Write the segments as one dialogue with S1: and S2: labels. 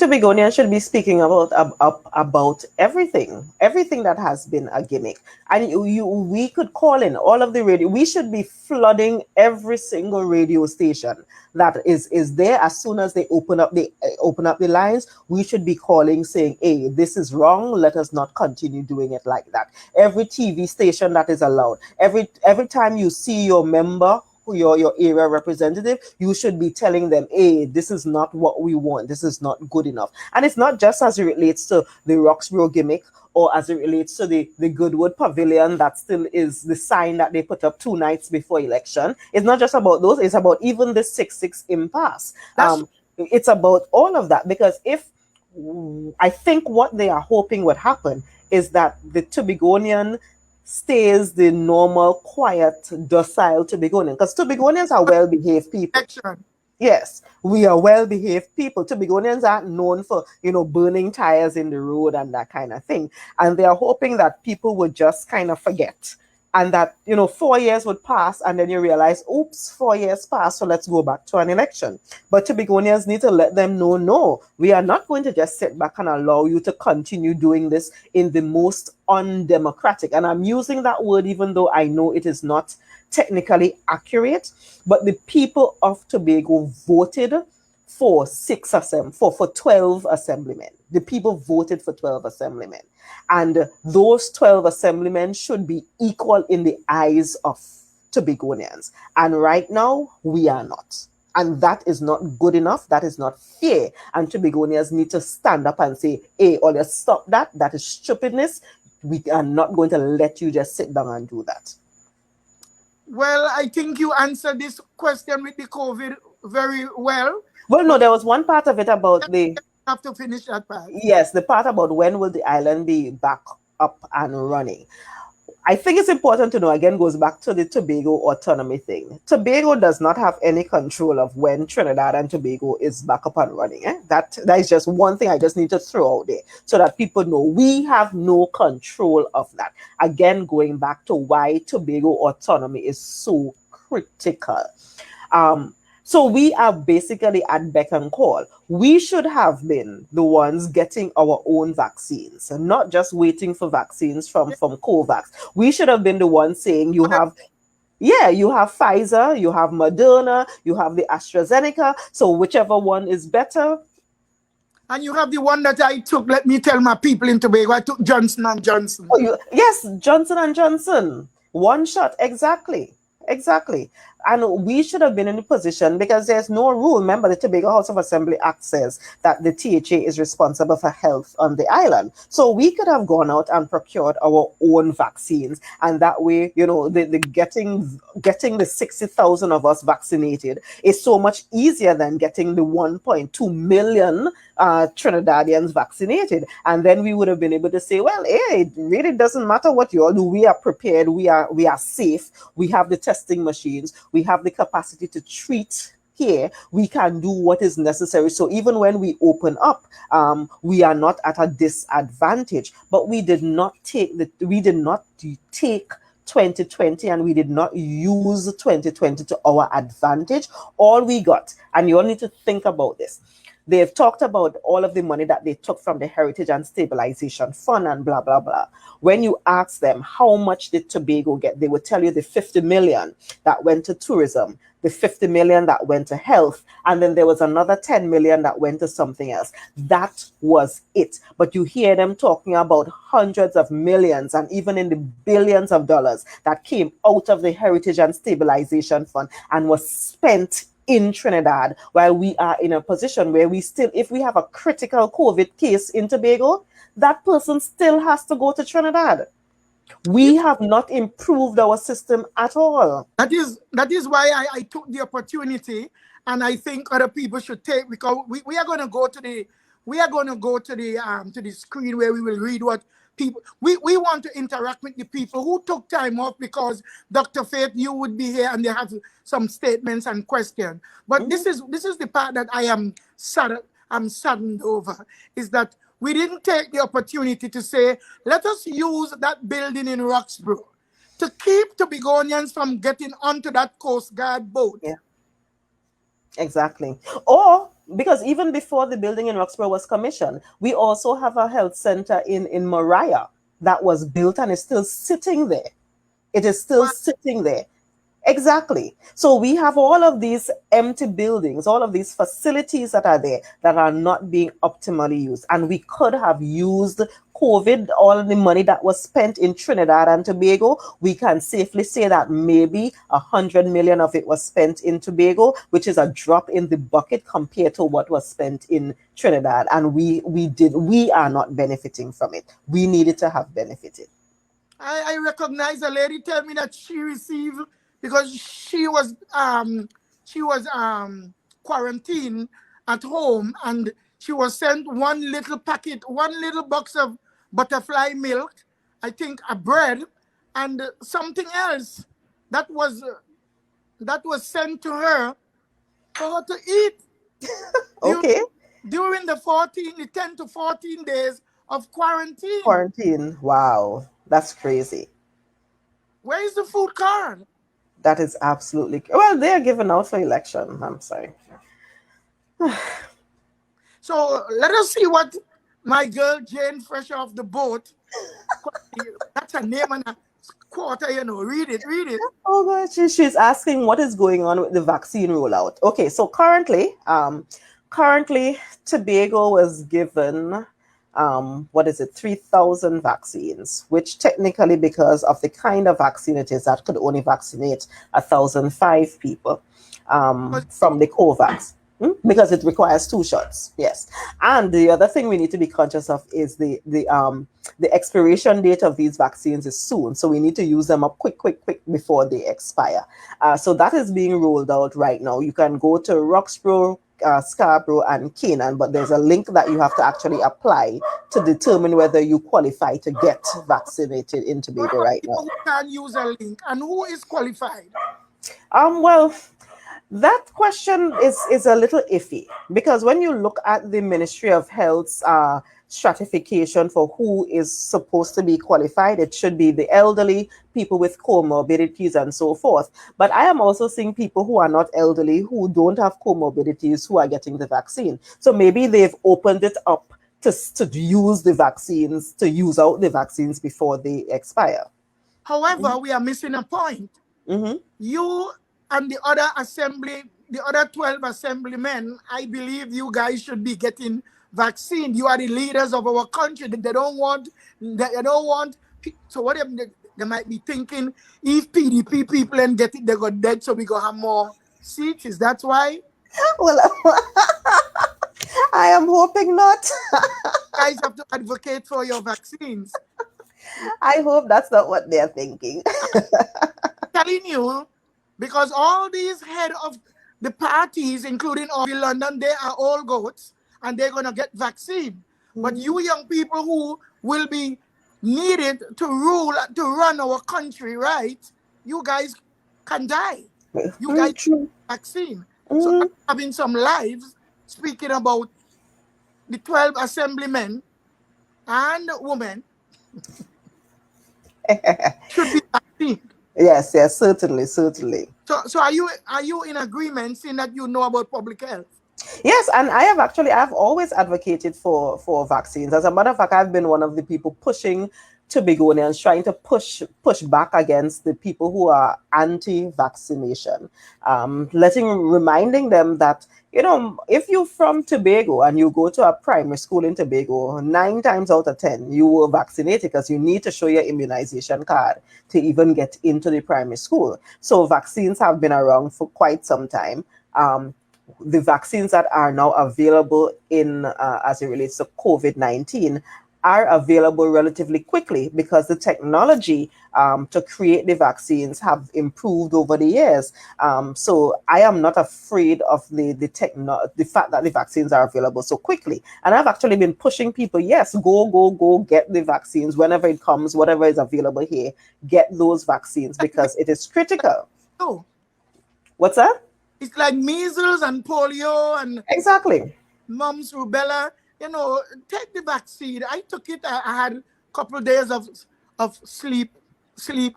S1: Tobagonians should be speaking about everything that has been a gimmick. And we could call in all of the radio. We should be flooding every single radio station that is there. As soon as they open up the lines, we should be calling saying, hey, this is wrong, let us not continue doing it like that. Every TV station that is allowed, every time you see your member, your area representative, you should be telling them, hey, this is not what we want, this is not good enough. And it's not just as it relates to the Roxborough gimmick, or as it relates to the Goodwood Pavilion that still is the sign that they put up 2 nights before election. It's not just about those, it's about even the 6-6 impasse. It's about all of that, because I think what they are hoping would happen is that the Tobagonian stays the normal, quiet, docile Tobagonian, because Tobagonians are well-behaved people. Yes, we are well-behaved people. Tobagonians aren't known for, burning tires in the road and that kind of thing. And they are hoping that people would just kind of forget. And that, 4 years would pass, and then you realize, oops, 4 years passed, so let's go back to an election. But Tobagonians need to let them know, no, we are not going to just sit back and allow you to continue doing this in the most undemocratic. And I'm using that word even though I know it is not technically accurate, but the people of Tobago voted for 12 assemblymen. The people voted for 12 assemblymen. And those 12 assemblymen should be equal in the eyes of Tobagonians. And right now, we are not. And that is not good enough. That is not fair. And Tobagonians need to stand up and say, hey, Olia, stop that. That is stupidness. We are not going to let you just sit down and do that.
S2: Well, I think you answered this question with the COVID very well.
S1: Well, no, there was one part of it about the...
S2: Have to finish that part.
S1: Yes, the part about when will the island be back up and running. I think it's important to know, again, goes back to the Tobago autonomy thing. Tobago does not have any control of when Trinidad and Tobago is back up and running. That is just one thing I just need to throw out there so that people know we have no control of that. Again, going back to why Tobago autonomy is so critical. So we are basically at beck and call. We should have been the ones getting our own vaccines and not just waiting for vaccines from COVAX. We should have been the ones saying you have Pfizer, you have Moderna, you have the AstraZeneca. So whichever one is better.
S2: And you have the one that I took, let me tell my people in Tobago, I took Johnson & Johnson.
S1: Yes, Johnson & Johnson. One shot, exactly. And we should have been in a position, because there's no rule. Remember, the Tobago House of Assembly Act says that the THA is responsible for health on the island. So we could have gone out and procured our own vaccines. And that way, the getting the 60,000 of us vaccinated is so much easier than getting the 1.2 million Trinidadians vaccinated. And then we would have been able to say, well, hey, it really doesn't matter what you all do. We are prepared. We are safe. We have the testing machines. We have the capacity to treat here. We can do what is necessary. So even when we open up, we are not at a disadvantage. But we did not take 2020 and we did not use 2020 to our advantage. All we got, and you all need to think about this. They've talked about all of the money that they took from the Heritage and Stabilization Fund and blah, blah, blah. When you ask them how much did Tobago get, they would tell you the 50 million that went to tourism, the 50 million that went to health, and then there was another 10 million that went to something else. That was it. But you hear them talking about hundreds of millions and even in the billions of dollars that came out of the Heritage and Stabilization Fund and was spent in Trinidad, while we are in a position where we still, if we have a critical COVID case in Tobago, that person still has to go to Trinidad. We have not improved our system at all.
S2: That is why I took the opportunity, and I think other people should take, because we are going to go to the screen where we will read what people, we want to interact with the people who took time off, because Dr. Faith, you would be here and they have some statements and questions. But this is the part that I'm saddened over, is that we didn't take the opportunity to say, let us use that building in Roxborough to keep Tobagonians from getting onto that Coast Guard boat.
S1: Yeah. Exactly. Or because even before the building in Roxborough was commissioned, we also have a health center in Moriah that was built and is still sitting there. It is still
S2: What?
S1: sitting there. Exactly. So we have all of these empty buildings, all of these facilities that are there that are not being optimally used. And we could have used COVID, all of the money that was spent in Trinidad and Tobago. We can safely say that maybe 100 million of it was spent in Tobago, which is a drop in the bucket compared to what was spent in Trinidad. And we are not benefiting from it. We needed to have benefited.
S2: I recognize a lady tell me that she received because she was quarantined at home, and she was sent one little packet, one little box of butterfly milk, I think a bread, and something else that was that was sent to her for her to eat during
S1: Okay.
S2: during the 10 to 14 days of quarantine.
S1: Quarantine. Wow. That's crazy.
S2: Where is the food card?
S1: That is absolutely well. They are given out for election. I'm sorry.
S2: So let us see what my girl Jane, fresh off the boat. That's a name and a quarter, you know. Read it, read it.
S1: Oh gosh, she's asking what is going on with the vaccine rollout. Okay, so currently Tobago was given what is it, 3,000 vaccines, which technically, because of the kind of vaccine it is, that could only vaccinate 1,005 people from the COVAX. Because it requires 2 shots, yes. And the other thing we need to be conscious of is the expiration date of these vaccines is soon, so we need to use them up quick before they expire. So that is being rolled out right now. You can go to Roxborough, Scarborough, and Canaan, but there's a link that you have to actually apply to determine whether you qualify to get vaccinated in
S2: What
S1: Tobago
S2: about
S1: right now.
S2: people who can't use a link, and who is qualified?
S1: Well, that question is a little iffy, because when you look at the Ministry of Health's stratification for who is supposed to be qualified, it should be the elderly, people with comorbidities, and so forth. But I am also seeing people who are not elderly, who don't have comorbidities, who are getting the vaccine. So maybe they've opened it up to use the vaccines, to use out the vaccines before they expire.
S2: However, we are missing a point.
S1: Hmm.
S2: You and the other assembly, the other 12 assemblymen, I believe you guys should be getting vaccine. You are the leaders of our country. They don't want, so what they might be thinking, if PDP people and get it, they got dead, so we go have more seats. Is that why?
S1: Well, I am hoping not.
S2: You guys have to advocate for your vaccines.
S1: I hope that's not what they're thinking.
S2: Telling you, because all these head of the parties, including all in London, they are all goats and they're going to get vaccine. But you young people who will be needed to run our country, right? You guys can die. You guys
S1: True.
S2: vaccine. So I'm
S1: Mm.
S2: having some lives speaking about the 12 assemblymen and women should be vaccinated.
S1: Yes, yes, certainly.
S2: So are you in agreement, seeing that you know about public health?
S1: Yes, and I've always advocated for vaccines. As a matter of fact, I've been one of the people pushing Tobagonians, trying to push back against the people who are anti-vaccination, reminding them that, if you're from Tobago and you go to a primary school in Tobago, 9 times out of 10 you were vaccinated, because you need to show your immunization card to even get into the primary school. So vaccines have been around for quite some time. The vaccines that are now available as it relates to COVID-19 are available relatively quickly, because the technology to create the vaccines have improved over the years. So I am not afraid of the fact that the vaccines are available so quickly. And I've actually been pushing people, yes, go get the vaccines whenever it comes, whatever is available here, get those vaccines, because it is critical.
S2: No.
S1: What's that?
S2: It's like measles and polio and
S1: Exactly.
S2: mumps, rubella. Take the vaccine. I took it. I had a couple of days of sleep, sleep,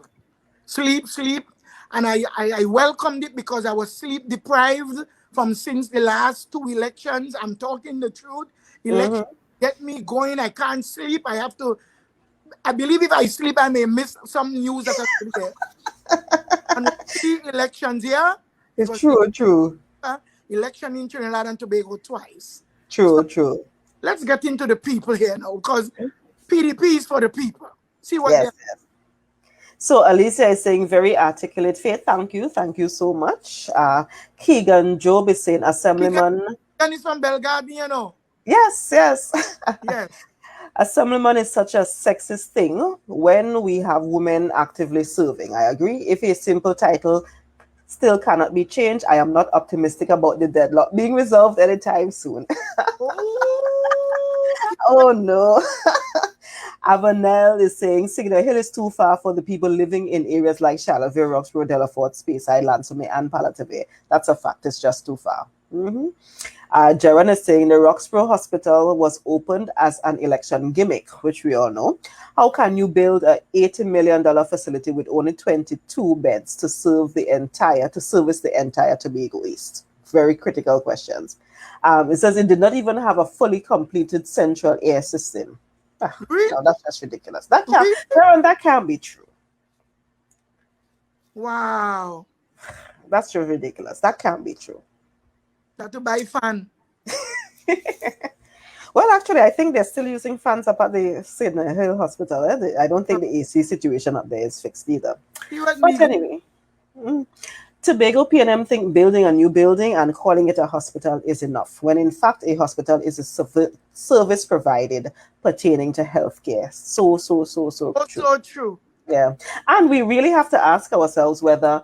S2: and I welcomed it because I was sleep deprived from since the last 2 elections. I'm talking the truth. Election
S1: Mm-hmm.
S2: get me going. I can't sleep. I believe if I sleep, I may miss some news that I'm there. And 3 elections here, it
S1: It's
S2: was
S1: true, true,
S2: election in Trinidad and Tobago twice. So
S1: true, true.
S2: let's get into the people here now, because PDP is for the people. See what
S1: Yes,
S2: they're.
S1: yes. So Alicia is saying very articulate. Faith, thank you so much. Keegan Job is saying Assemblyman.
S2: Keegan is from Belle Garden, you know.
S1: Yes, yes.
S2: Yes.
S1: Assemblyman is such a sexist thing when we have women actively serving. I agree. If a simple title still cannot be changed, I am not optimistic about the deadlock being resolved anytime soon.
S2: Oh,
S1: Oh no. Avanel is saying Signal Hill is too far for the people living in areas like Charlottesville, Roxborough, Delaford, Space Island, Summit, and Palatine. That's a fact. It's just too far. Mm-hmm. Jaron is saying the Roxborough Hospital was opened as an election gimmick, which we all know. How can you build a $80 million facility with only 22 beds to service the entire Tobago East? Very critical questions. It says it did not even have a fully completed central air system.
S2: really?
S1: No, that's just ridiculous.
S2: Really?
S1: That can't be true.
S2: Wow.
S1: That's just ridiculous. That can't be true.
S2: That to buy fan.
S1: Well, actually, I think they're still using fans up at the Sydney Hill Hospital. I don't think the AC situation up there is fixed either.
S2: See what
S1: But
S2: me.
S1: anyway, Tobago PNM think building a new building and calling it a hospital is enough, when in fact a hospital is a service provided pertaining to healthcare. So
S2: Oh,
S1: true.
S2: so true.
S1: Yeah. And we really have to ask ourselves whether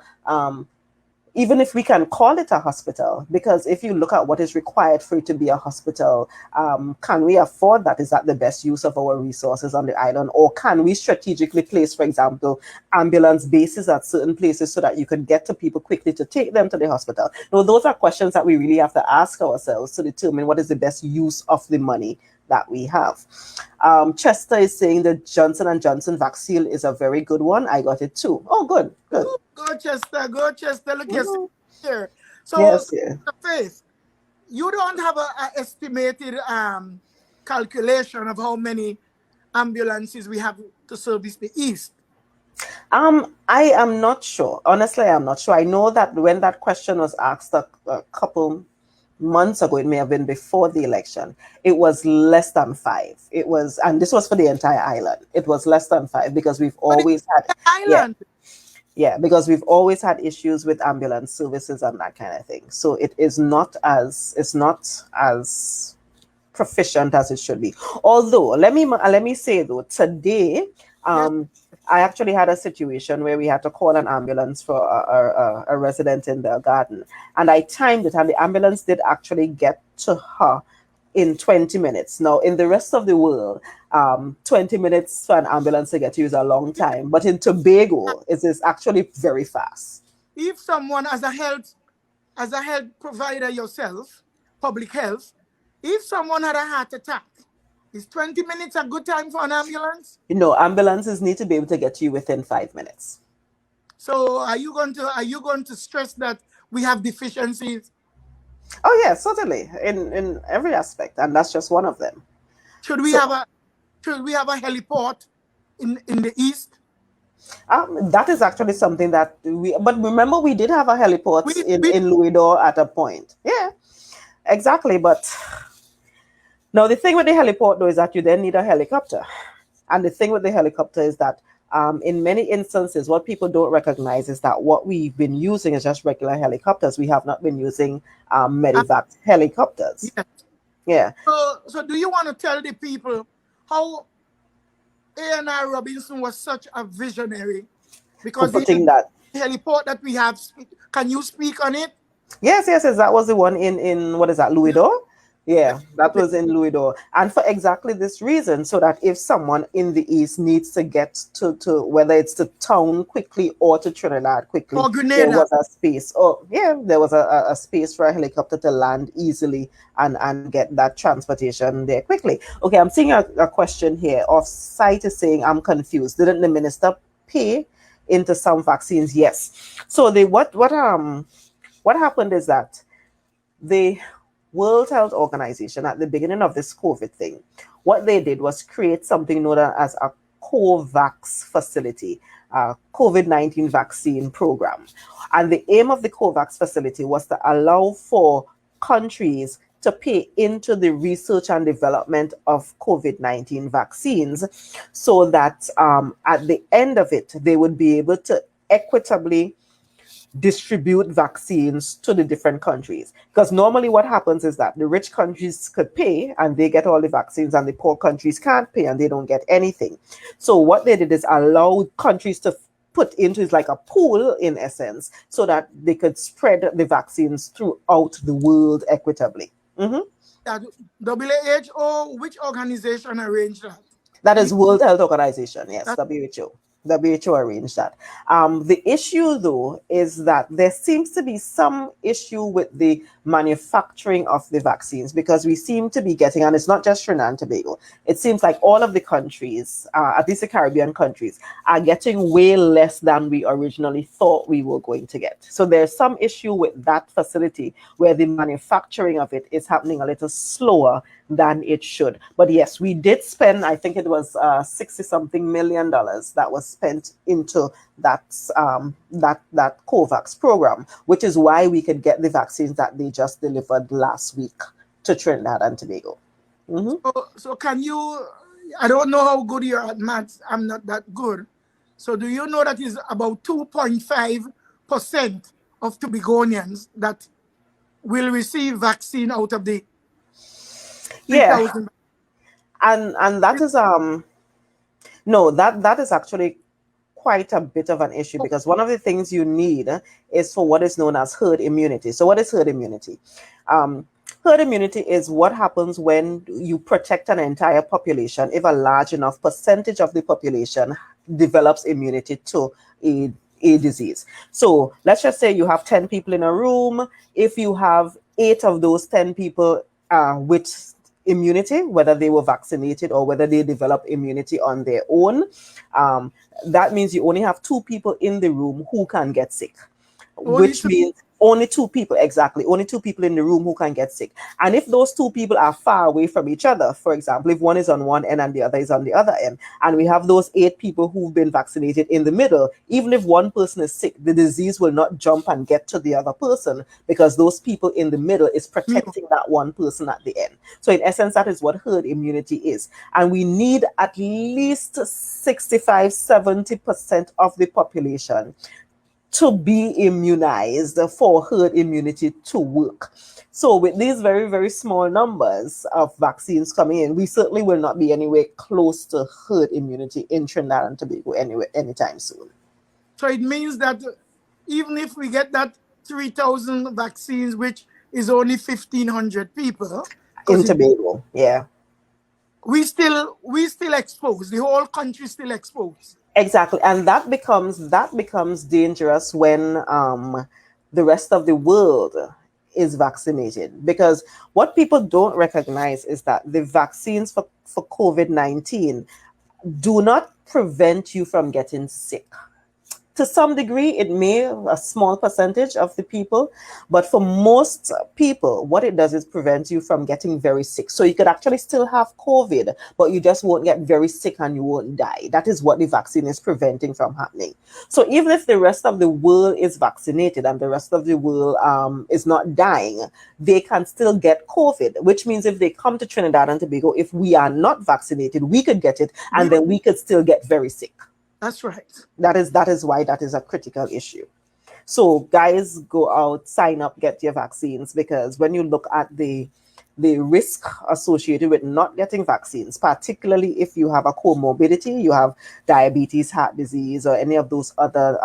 S1: even if we can call it a hospital, because if you look at what is required for it to be a hospital, can we afford that? Is that the best use of our resources on the island? Or can we strategically place, for example, ambulance bases at certain places so that you can get to people quickly to take them to the hospital? No, those are questions that we really have to ask ourselves to determine what is the best use of the money that we have. Chester is saying the Johnson & Johnson vaccine is a very good one. I got it too. Oh, good.
S2: Ooh, go Chester, go Chester. Look here. So,
S1: Yes, yeah.
S2: Faith, you don't have a estimated calculation of how many ambulances we have to service the East.
S1: I am not sure. Honestly, I'm not sure. I know that when that question was asked a couple months ago, it may have been before the election, it was less than 5. It was, and this was for the entire island. It was less than 5 because we've
S2: But
S1: always had, yeah,
S2: island.
S1: yeah, because we've always had issues with ambulance services and that kind of thing. So it's not as proficient as it should be. Although let me say though, today
S2: Yes.
S1: I actually had a situation where we had to call an ambulance for a resident in the garden, and I timed it, and the ambulance did actually get to her in 20 minutes. Now, in the rest of the world, 20 minutes for an ambulance to get you is a long time, but in Tobago, it is actually very fast.
S2: If someone as a health provider yourself, public health, if someone had a heart attack, is 20 minutes a good time for an ambulance?
S1: Ambulances need to be able to get you within 5 minutes.
S2: So are you going to stress that we have deficiencies?
S1: Oh yeah, certainly in every aspect, and that's just one of them.
S2: Should we have a heliport in the East?
S1: That is actually something that but remember we did have a heliport in Louis d'Or at a point. Yeah, exactly. But now the thing with the heliport though is that you then need a helicopter, and the thing with the helicopter is that in many instances, what people don't recognize is that what we've been using is just regular helicopters. We have not been using medevac helicopters.
S2: Yes.
S1: Yeah.
S2: So do you want to tell the people how A&R Robinson was such a visionary? Because
S1: For putting that.
S2: the heliport that we have, can you speak on it?
S1: Yes. That was the one in what is that, Louis d'Or? Yeah, that was in Louis d'Or. And for exactly this reason, so that if someone in the East needs to get to whether it's to town quickly or to Trinidad quickly,
S2: Or Grenada.
S1: there was a space. Oh, yeah, there was a space for a helicopter to land easily and get that transportation there quickly. Okay, I'm seeing a question here. Off-site is saying, I'm confused. Didn't the minister pay into some vaccines? Yes. So what happened is that the World Health Organization, at the beginning of this COVID thing, what they did was create something known as a COVAX facility, a COVID-19 vaccine program. And the aim of the COVAX facility was to allow for countries to pay into the research and development of COVID-19 vaccines so that at the end of it, they would be able to equitably distribute vaccines to the different countries. Because normally what happens is that the rich countries could pay and they get all the vaccines, and the poor countries can't pay and they don't get anything. So what they did is allow countries to put into is like a pool in essence, so that they could spread the vaccines throughout the world equitably. Mhm.
S2: That WHO, which organization arranged that?
S1: That
S2: The,
S1: is World Health Organization, yes,
S2: that
S1: WHO. WHO arranged that. The issue, though, is that there seems to be some issue with the manufacturing of the vaccines, because we seem to be getting, and it's not just Trinidad and Tobago, it seems like all of the countries, at least the Caribbean countries, are getting way less than we originally thought we were going to get. So there's some issue with that facility where the manufacturing of it is happening a little slower than it should. But yes, we did spend, I think it was 60 something $million that was spent into that COVAX program, which is why we could get the vaccines that they just delivered last week to Trinidad and Tobago. Mhm.
S2: so can you, I don't know how good you're at maths, I'm not that good. So do you know that is about 2.5% of Tobagonians that will receive vaccine out of the
S1: Yeah,
S2: 3,000?
S1: and that is no, that is actually quite a bit of an issue, because one of the things you need is for what is known as herd immunity. So what is herd immunity? Um, Herd immunity is what happens when you protect an entire population if a large enough percentage of the population develops immunity to a disease. So let's just say you have 10 people in a room. If you have 8 of those 10 people with immunity, whether they were vaccinated or whether they develop immunity on their own, um, that means you only have 2 people in the room who can get sick,
S2: Only
S1: which
S2: two.
S1: means only 2 people, exactly, only 2 people in the room who can get sick. And if those 2 people are far away from each other, for example, if one is on one end and the other is on the other end, and we have those 8 people who've been vaccinated in the middle, even if one person is sick, the disease will not jump and get to the other person, because those people in the middle is protecting that one person at the end. So in essence, that is what herd immunity is. And we need at least 65-70% of the population to be immunized for herd immunity to work. So with these very, very small numbers of vaccines coming in, we certainly will not be anywhere close to herd immunity in Trinidad and Tobago anywhere anytime soon.
S2: So it means that even if we get that 3,000 vaccines, which is only 1,500 people,
S1: In
S2: because
S1: Tobago, yeah.
S2: we still exposed. The whole country still exposed.
S1: Exactly, and that becomes dangerous when the rest of the world is vaccinated, because what people don't recognize is that the vaccines for COVID-19 do not prevent you from getting sick. To some degree, it may, a small percentage of the people, but for most people, what it does is prevent you from getting very sick. So you could actually still have COVID, but you just won't get very sick and you won't die. That is what the vaccine is preventing from happening. So even if the rest of the world is vaccinated and the rest of the world is not dying, they can still get COVID, which means if they come to Trinidad and Tobago, if we are not vaccinated, we could get it,
S2: We,
S1: and then we could still get very sick.
S2: that's right.
S1: That is why that is a critical issue. So guys, go out, sign up, get your vaccines, because when you look at the risk associated with not getting vaccines, particularly if you have a comorbidity, you have diabetes, heart disease, or any of those other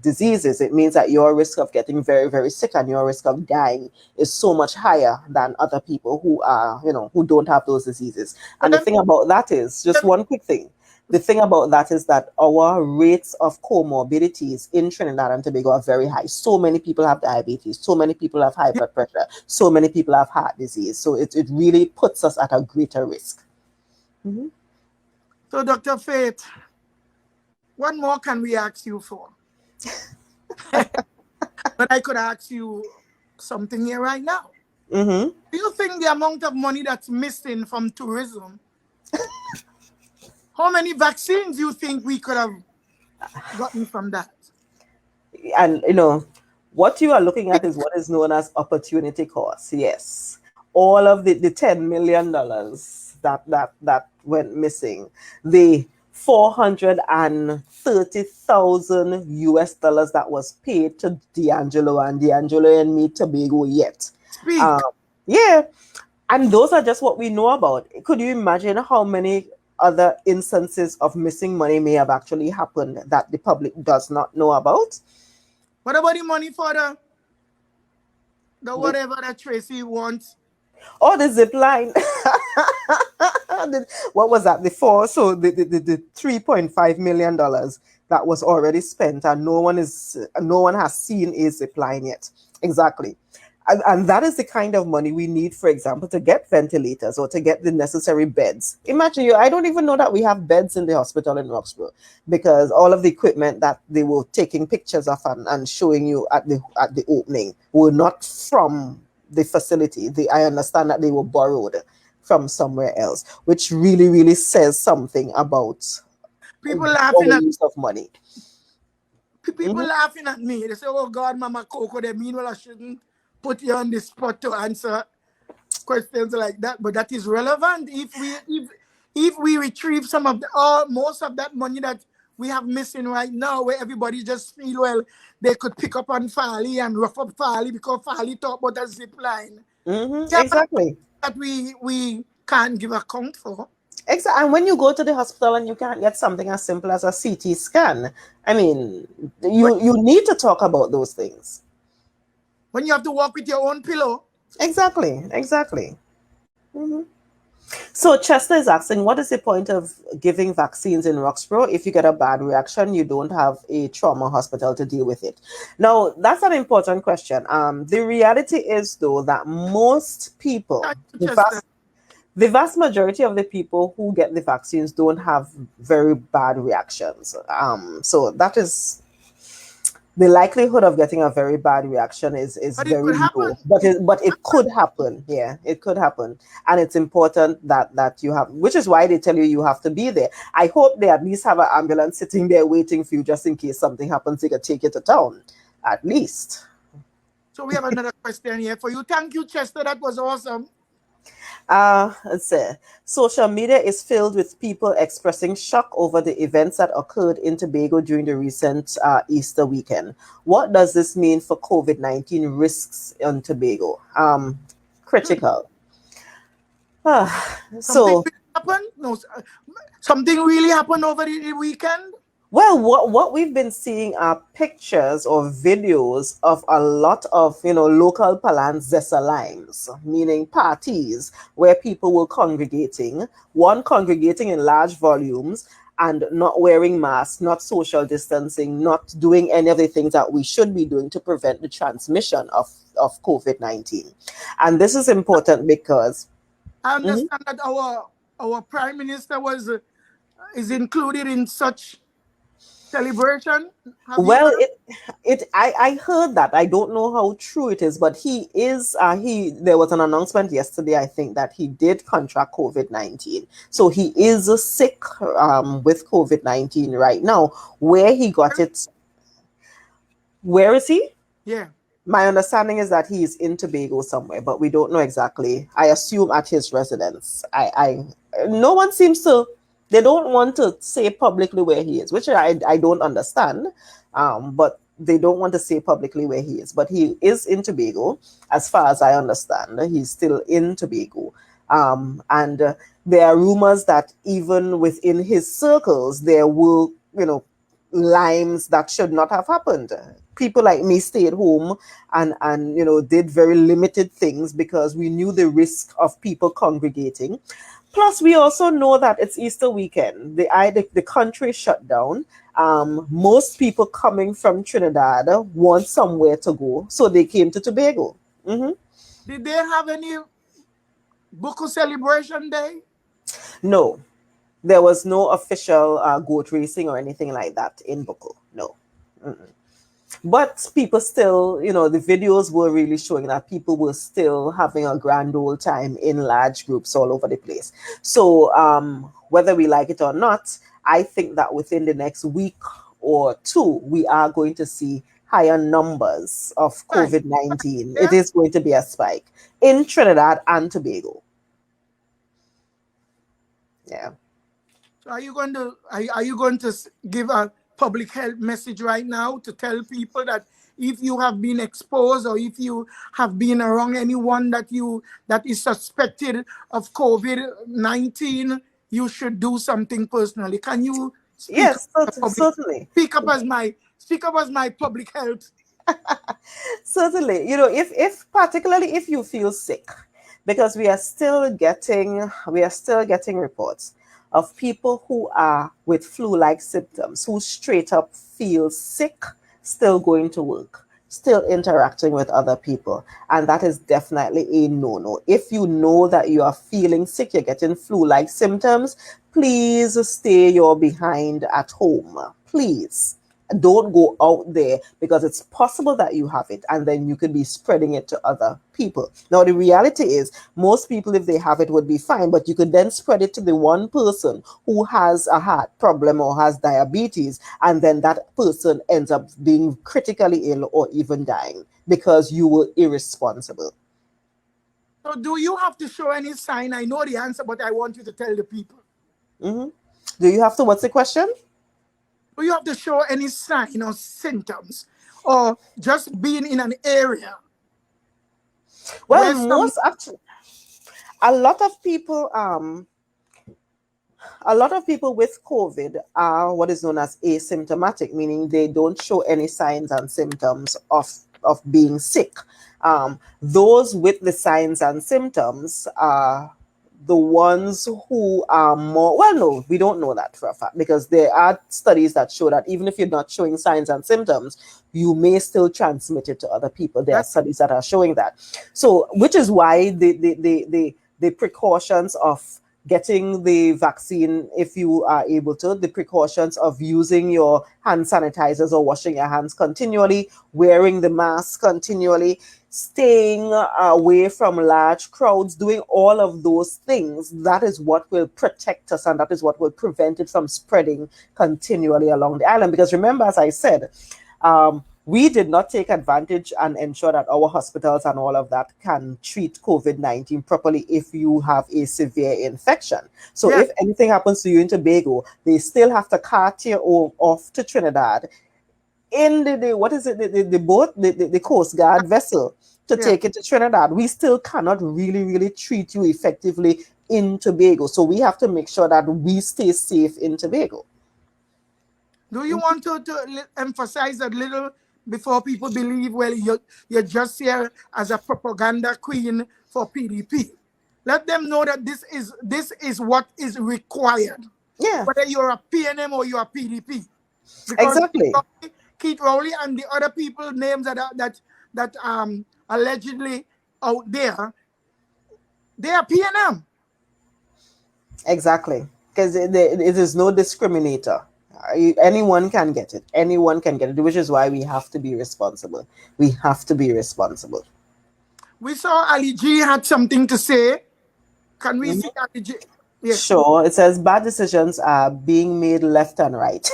S1: diseases, it means that your risk of getting very, very sick and your risk of dying is so much higher than other people who are, who don't have those diseases.
S2: But
S1: And the
S2: then,
S1: thing about that is, just one quick thing, the thing about that is that our rates of comorbidities in Trinidad and Tobago are very high. So many people have diabetes, so many people have high blood pressure, so many people have heart disease. So it really puts us at a greater risk. Mhm.
S2: so Dr. Faith, what more can we ask you for? But I could ask you something here right now.
S1: Mm-hmm.
S2: Do you think the amount of money that's missing from tourism, how many vaccines you think we could have gotten from that?
S1: And what you are looking at is what is known as opportunity cost. Yes, all of the $10 million that went missing, the 430,000 US dollars that was paid to D'Angelo and me Tobago yet.
S2: Speak.
S1: um, yeah, and those are just what we know about. Could you imagine how many other instances of missing money may have actually happened that the public does not know about?
S2: What about the money for the whatever that Tracy wants?
S1: Oh, the zip line. What was that? The 3.5 million dollars that was already spent, and no one has seen a zip line yet. Exactly. And that is the kind of money we need, for example, to get ventilators or to get the necessary beds. Imagine I don't even know that we have beds in the hospital in Roxborough, because all of the equipment that they were taking pictures of and showing you at the opening were not from the facility. I understand that they were borrowed from somewhere else, which really, really says something about
S2: People
S1: our
S2: laughing at
S1: use of money.
S2: people
S1: Mhm.
S2: laughing at me. They say, "Oh God, Mama Coco." They mean well. I shouldn't put you on the spot to answer questions like that, but that is relevant. If we retrieve some of the or most of that money that we have missing right now, where everybody just feel well, they could pick up on Farley and rough up Farley because Farley talk about a zip line. Yeah,
S1: Exactly.
S2: that we can't give account for.
S1: Exactly. And when you go to the hospital and you can't get something as simple as a CT scan, I mean,
S2: When,
S1: you need to talk about those things.
S2: when you have to walk with your own pillow,
S1: Exactly. Exactly. Mhm. So Chester is asking, what is the point of giving vaccines in Roxborough? If you get a bad reaction, you don't have a trauma hospital to deal with it. Now, that's an important question. The reality is, though, that most people,
S2: thank you, Chester.
S1: the vast majority of the people who get the vaccines don't have very bad reactions. So that is the likelihood of getting a very bad reaction is
S2: But it
S1: very
S2: could
S1: low,
S2: happen.
S1: but
S2: It
S1: it could happen. Yeah, it could happen, and it's important that you have, which is why they tell you have to be there. I hope they at least have an ambulance sitting there waiting for you just in case something happens. They can take you to town, at least.
S2: So we have another question here for you. Thank you, Chester. That was awesome.
S1: Let's say social media is filled with people expressing shock over the events that occurred in Tobago during the recent Easter weekend. What does this mean for COVID-19 risks on Tobago?
S2: Hmm.
S1: Critical.
S2: Something
S1: So,
S2: really happened? No, something really happened over the weekend?
S1: well, what we've been seeing are pictures or videos of a lot of local Palanzesa limes, meaning parties where people were congregating in large volumes and not wearing masks, not social distancing, not doing any of the things that we should be doing to prevent the transmission of COVID-19. And this is important because
S2: I
S1: Mhm.
S2: understand that our prime minister was is included in such celebration. Have you
S1: Well,
S2: heard?
S1: I heard that. I don't know how true it is, but there was an announcement yesterday, I think, that he did contract COVID-19. So he is sick with COVID-19 right now. Where he got it, where is he?
S2: Yeah.
S1: My understanding is that he is in Tobago somewhere, but we don't know exactly. I assume at his residence. No one seems to. They don't want to say publicly where he is, which I don't understand. But they don't want to say publicly where he is. But he is in Tobago, as far as I understand. He's still in Tobago, and there are rumors that even within his circles there were, limes that should not have happened. People like me stayed home and did very limited things because we knew the risk of people congregating. Plus, we also know that it's Easter weekend. The country shut down. Most people coming from Trinidad want somewhere to go, so they came to Tobago. Mhm.
S2: Did they have any Buku celebration day?
S1: No, there was no official goat racing or anything like that in Boko. No. Mm-mm. But people still, the videos were really showing that people were still having a grand old time in large groups all over the place. So whether we like it or not, I think that within the next week or two, we are going to see higher numbers of
S2: Right.
S1: COVID-19. It
S2: Yeah.
S1: is going to be a spike in Trinidad and Tobago. Yeah.
S2: So are you going to give a public health message right now to tell people that if you have been exposed or if you have been around anyone that is suspected of COVID-19, you should do something personally? Can you
S1: Yes, certainly.
S2: speak up as my public health?
S1: Certainly, if particularly if you feel sick, because we are still getting reports of people who are with flu-like symptoms, who straight up feel sick, still going to work, still interacting with other people, and that is definitely a no-no. If you know that you are feeling sick, you're getting flu-like symptoms, please stay your behind at home. Please don't go out there, because it's possible that you have it and then you could be spreading it to other people. Now, the reality is most people, if they have it, would be fine, but you could then spread it to the one person who has a heart problem or has diabetes, and then that person ends up being critically ill or even dying because you were irresponsible.
S2: So do you have to show any sign? I know the answer, but I want you to tell the people.
S1: Hmm. Do you have to? What's the question?
S2: Do you have to show any sign or symptoms or just being in an area
S1: Well,
S2: where some
S1: most actually, a lot of people a lot of people with COVID are what is known as asymptomatic, meaning they don't show any signs and symptoms of being sick. Those with the signs and symptoms are the ones who are more, well, no, we don't know that for a fact, because there are studies that show that even if you're not showing signs and symptoms, you may still transmit it to other people. There are
S2: that
S1: studies that are showing that. So, which is why the precautions of getting the vaccine, if you are able to, the precautions of using your hand sanitizers or washing your hands continually, wearing the mask continually, staying away from large crowds, doing all of those things, that is what will protect us, and that is what will prevent it from spreading continually along the island. Because remember, as I said, we did not take advantage and ensure that our hospitals and all of that can treat COVID-19 properly if you have a severe infection. So
S2: yeah,
S1: if anything happens to you in Tobago, they still have to cart you off to Trinidad in the what is it, the boat, the Coast Guard vessel, to
S2: yeah.
S1: take it to Trinidad. We still cannot really, really treat you effectively in Tobago. So we have to make sure that we stay safe in Tobago.
S2: Do you want to emphasize a little before people believe, well, you're just here as a propaganda queen for PDP? Let them know that this is what is required,
S1: Yeah,
S2: whether you're a PNM or you're a PDP. Because
S1: exactly.
S2: Keith Rowley and the other people names that allegedly out there, they are PNM.
S1: Exactly. Because it is no discriminator. Anyone can get it. Anyone can get it, which is why we have to be responsible. We have to be responsible.
S2: We saw Ali G had something to say. Can we see
S1: Mhm.
S2: Ali G? Yes.
S1: Sure, it says bad decisions are being made left and right.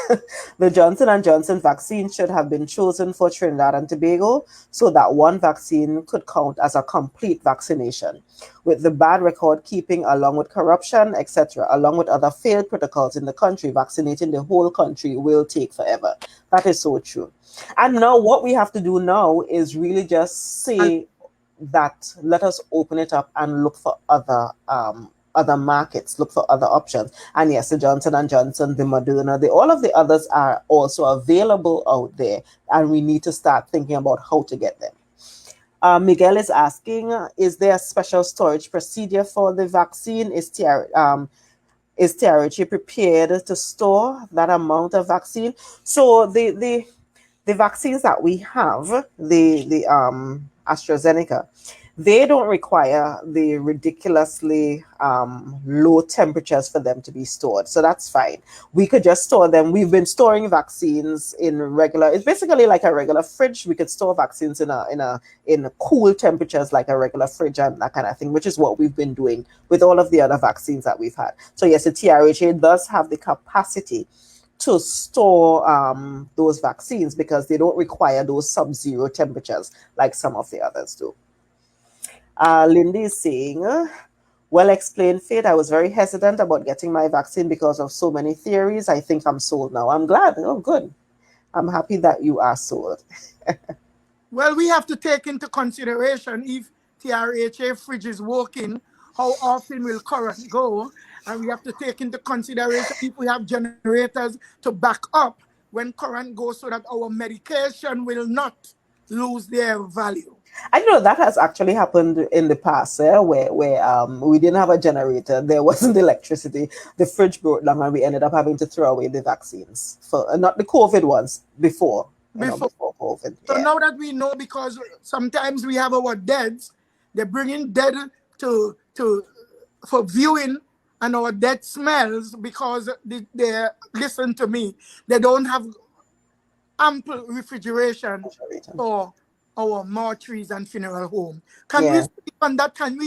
S1: The Johnson and Johnson vaccine should have been chosen for Trinidad and Tobago so that one vaccine could count as a complete vaccination. With the bad record keeping, along with corruption, etc., along with other failed protocols in the country, vaccinating the whole country will take forever. That is so true. And now what we have to do now is really just say that let us open it up and look for other markets, look for other options. And yes, the Johnson and Johnson, the Moderna, all of the others are also available out there, and we need to start thinking about how to get them. Miguel is asking, is there a special storage procedure for the vaccine? Is TRH prepared to store that amount of vaccine? So the vaccines that we have, the AstraZeneca, They don't require the ridiculously low temperatures for them to be stored. So that's fine. We could just store them. We've been storing vaccines in regular, it's basically like a regular fridge. We could store vaccines in cool temperatures like a regular fridge and that kind of thing, which is what we've been doing with all of the other vaccines that we've had. So yes, the TRHA does have the capacity to store those vaccines because they don't require those sub-zero temperatures like some of the others do. Lindy is saying, well explained, Faith. I was very hesitant about getting my vaccine because of so many theories. I think I'm sold now. I'm glad. Oh, good. I'm happy that you are sold.
S2: Well, we have to take into consideration if TRHA fridge is working, how often will current go, and we have to take into consideration if we have generators to back up when current goes so that our medication will not lose their value.
S1: I know that has actually happened in the past, where we didn't have a generator, there wasn't electricity, the fridge broke down, and we ended up having to throw away the vaccines for not the COVID ones before,
S2: Before.
S1: before COVID.
S2: So
S1: Yeah.
S2: now that we know, because sometimes we have our deads, they bring in dead to for viewing, and our dead smells because they listen to me. They don't have ample refrigeration for our mortuaries and funeral home. Can we speak on that? Can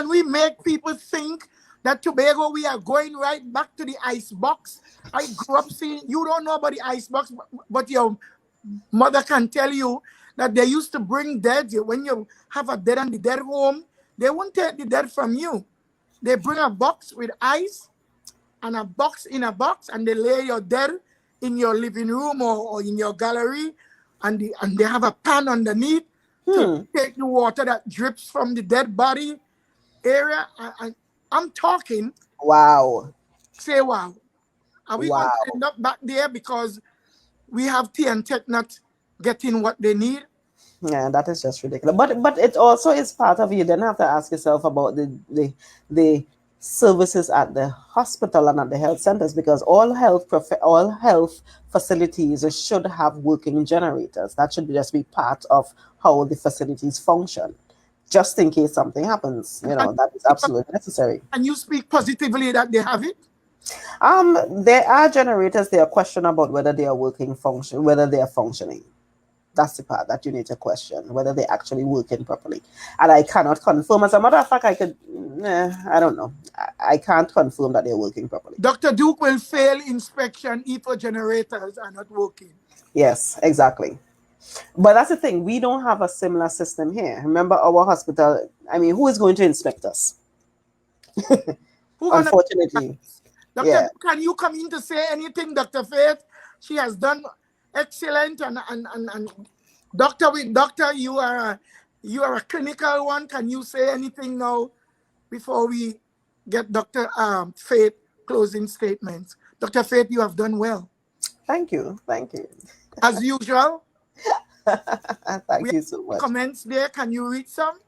S2: we make people think that Tobago we are going right back to the ice box? I grew up seeing, you don't know about the ice box, but your mother can tell you that they used to bring dead. When you have a dead in the dead home, they won't take the dead from you. They bring a box with ice and a box in a box, and they lay your dead in your living room or in your gallery, and they have a pan underneath to take the water that drips from the dead body area. And I'm talking.
S1: Wow.
S2: Say wow. Are we going
S1: Wow.
S2: to end up back there because we have tea and tech not getting what they need?
S1: Yeah, that is just ridiculous. But it also is part of, you then have to ask yourself about the services at the hospital and at the health centers, because all health facilities should have working generators. That should just be part of how the facilities function, just in case something happens. That is absolutely necessary.
S2: And you speak positively that they have it?
S1: There are generators. They are question about whether they are whether they are functioning. That's the part that you need to question, whether they're actually working properly. And I cannot confirm. As a matter of fact, I don't know. I can't confirm that they're working properly.
S2: Dr. Duke will fail inspection if our generators are not working.
S1: Yes, exactly. But that's the thing. We don't have a similar system here. Remember, our hospital, who is going to inspect us? Unfortunately.
S2: Doctor,
S1: Yeah.
S2: can you come in to say anything, Dr. Faith? She has done excellent, and doctor, you are a clinical one. Can you say anything now before we get Dr. Faith closing statements? Dr. Faith, you have done well.
S1: Thank you.
S2: As usual.
S1: Thank you so much.
S2: Comments there. Can you read some?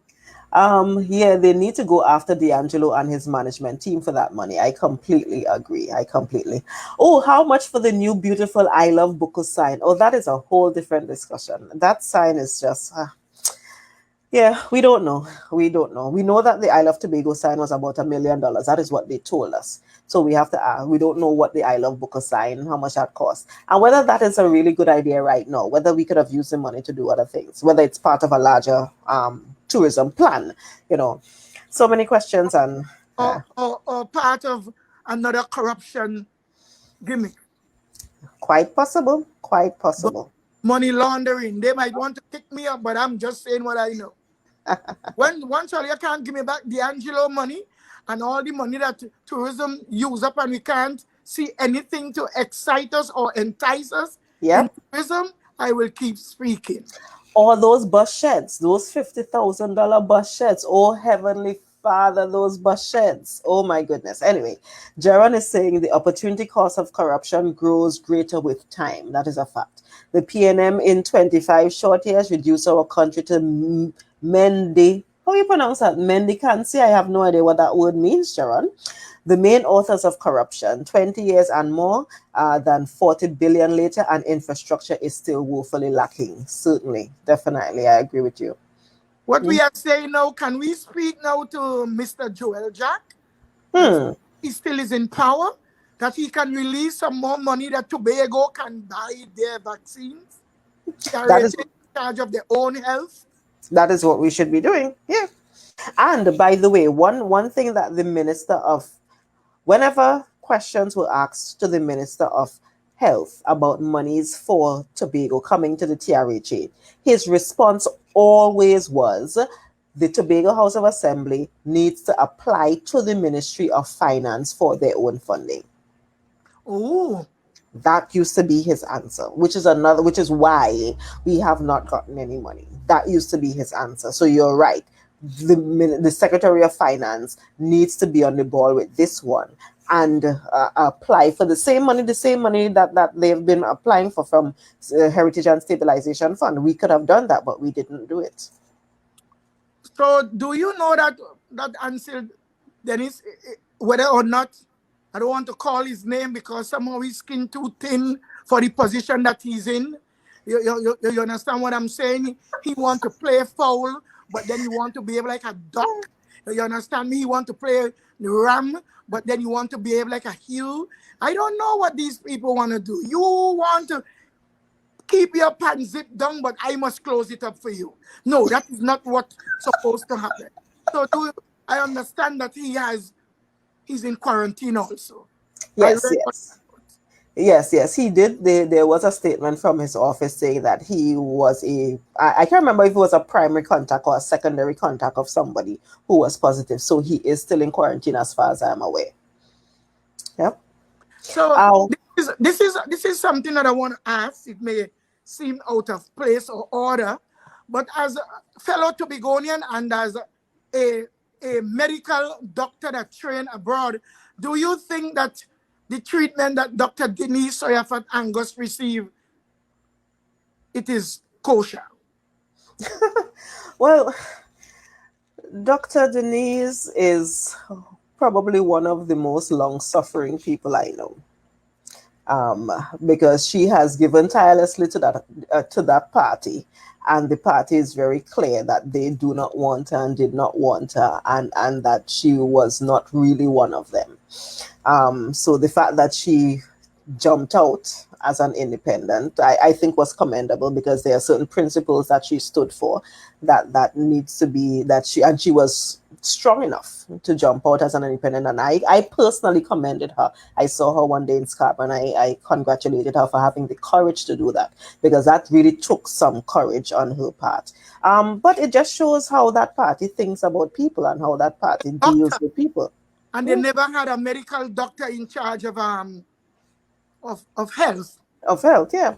S1: Yeah, they need to go after D'Angelo and his management team for that money. I completely agree. Oh, how much for the new beautiful I Love Buko sign? Oh, that is a whole different discussion. That sign is just, yeah, we don't know. We know that the I Love Tobago sign was about $1 million. That is what they told us. So we have to ask. We don't know what the I Love Buko sign, how much that cost, and whether that is a really good idea right now. Whether we could have used the money to do other things. Whether it's part of a larger tourism plan. So many questions, and
S2: or part of another corruption gimmick.
S1: Quite possible.
S2: But money laundering. They might want to kick me up, but I'm just saying what I know. Once you can't give me back D'Angelo money and all the money that tourism use up, and we can't see anything to excite us or entice us in tourism, I will keep speaking.
S1: Or those bus sheds, those $50,000 bus sheds. Oh, Heavenly Father, those bus sheds. Oh, my goodness. Anyway, Jaron is saying the opportunity cost of corruption grows greater with time. That is a fact. The PNM in 25 short years reduced our country to how you pronounce that? Mendicancy? I have no idea what that word means, Jaron. The main authors of corruption, 20 years and more than 40 billion later, and infrastructure is still woefully lacking. Certainly, definitely, I agree with you.
S2: What we are saying now, can we speak now to Mr. Joel Jack? That he still is in power, that he can release some more money that Tobago can buy their vaccines. They are
S1: That is
S2: in charge of their own health.
S1: that is what we should be doing. Yeah. And by the way, one thing that the minister of whenever questions were asked to the Minister of Health about monies for Tobago coming to the TRHA, his response always was the Tobago House of Assembly needs to apply to the Ministry of Finance for their own funding.
S2: Oh.
S1: That used to be his answer, which is why we have not gotten any money. That used to be his answer. So you're right. The Secretary of Finance needs to be on the ball with this one and apply for the same money that they've been applying for from Heritage and Stabilization Fund. We could have done that, but we didn't do it.
S2: So do you know that Ansel Dennis, whether or not, I don't want to call his name because somehow his skin too thin for the position that he's in. You understand what I'm saying? He want to play foul, but then he want to behave like a duck. You understand me? He want to play the ram, but then you want to behave like a heel. I don't know what these people want to do. You want to keep your pants zipped down, but I must close it up for you. No, that is not what's supposed to happen. So I understand that he's in quarantine also.
S1: Yes, he did. There was a statement from his office saying that he was I can't remember if it was a primary contact or a secondary contact of somebody who was positive. So he is still in quarantine as far as I'm aware. Yep.
S2: So this is something that I want to ask. It may seem out of place or order, but as a fellow Tobagonian and as a medical doctor that trained abroad, do you think that the treatment that Dr. Denise Soyafat Angus received, it is kosher?
S1: Well, Dr. Denise is probably one of the most long-suffering people I know. Because she has given tirelessly to that party, and the party is very clear that they do not want her and did not want her, and that she was not really one of them. So the fact that she jumped out as an independent, I think was commendable, because there are certain principles that she stood for that needs to be, she was strong enough to jump out as an independent. And I personally commended her. I saw her one day in Scarborough, and I congratulated her for having the courage to do that, because that really took some courage on her part. But it just shows how that party thinks about people and how that party deals with people.
S2: And they never had a medical doctor in charge of health.
S1: Of health, yeah.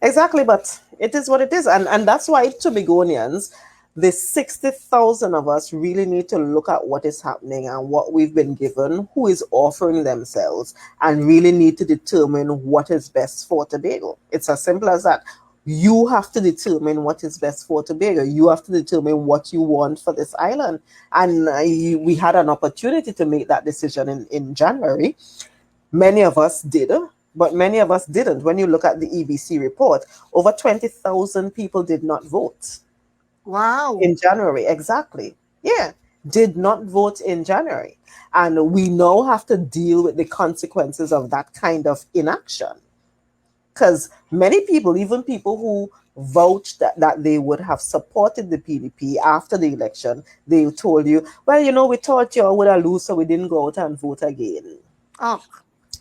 S1: Exactly, but it is what it is. And that's why Tobagonians, the 60,000 of us, really need to look at what is happening and what we've been given, who is offering themselves, and really need to determine what is best for Tobago. It's as simple as that. You have to determine what is best for Tobago. You have to determine what you want for this island. And we had an opportunity to make that decision in January. Many of us did, but many of us didn't. When you look at the EBC report, over 20,000 people did not vote.
S2: Wow.
S1: In January, exactly. Yeah, did not vote in January. And we now have to deal with the consequences of that kind of inaction. Because many people, even people who vouched that they would have supported the PDP after the election, they told you, well, we thought you would have lost, so we didn't go out and vote again.
S2: Oh.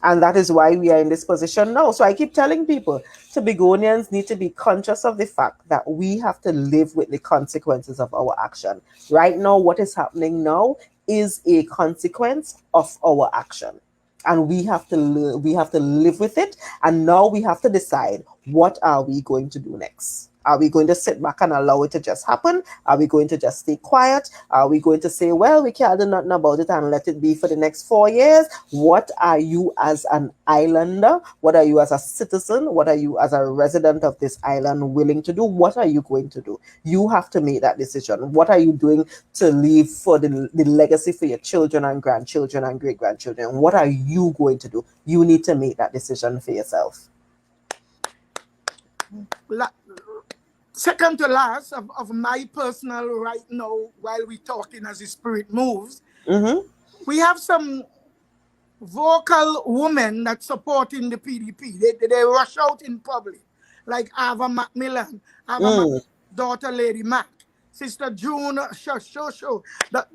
S1: And that is why we are in this position now. So I keep telling people, Tobagonians need to be conscious of the fact that we have to live with the consequences of our action. Right now, what is happening now is a consequence of our action. And we have to live with it. And now we have to decide, what are we going to do next? Are we going to sit back and allow it to just happen? Are we going to just stay quiet? Are we going to say, well, we can't do nothing about it and let it be for the next 4 years? What are you as an islander? What are you as a citizen? What are you as a resident of this island willing to do? What are you going to do? You have to make that decision. What are you doing to leave for the legacy for your children and grandchildren and great-grandchildren? What are you going to do? You need to make that decision for yourself.
S2: second to last of my personal right now, while we're talking as the spirit moves, we have some vocal women that supporting the PDP. They rush out in public, like Ava Macmillan, daughter Lady Mac, Sister June,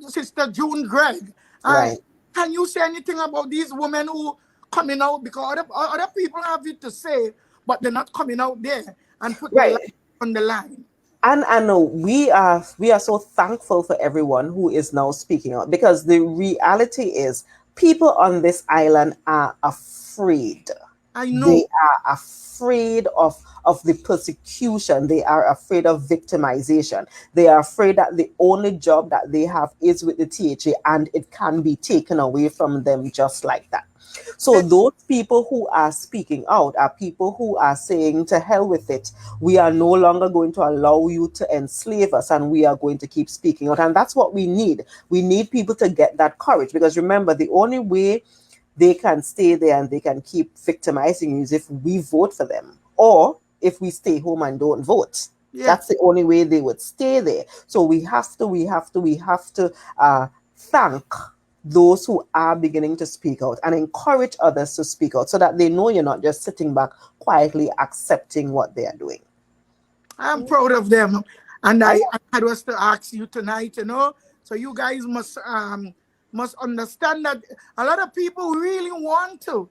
S2: Sister June Gregg.
S1: Right.
S2: Can you say anything about these women who coming out, because other people have it to say, but they're not coming out there and put their life
S1: Right.
S2: on the line?
S1: And I know we are so thankful for everyone who is now speaking out, because the reality is people on this island are afraid.
S2: I
S1: They
S2: know.
S1: are afraid of the persecution. They are afraid of victimization. They are afraid that the only job that they have is with the THA, and it can be taken away from them just like that. So those people who are speaking out are people who are saying, to hell with it. We are no longer going to allow you to enslave us, and we are going to keep speaking out. And that's what we need. We need people to get that courage, because remember, the only way they can stay there and they can keep victimizing you is if we vote for them, or if we stay home and don't vote.
S2: Yeah.
S1: That's the only way they would stay there. So we have to thank those who are beginning to speak out and encourage others to speak out, so that they know you're not just sitting back quietly accepting what they are doing.
S2: I'm proud of them. And I was to ask you tonight, so you guys must understand that a lot of people really want to.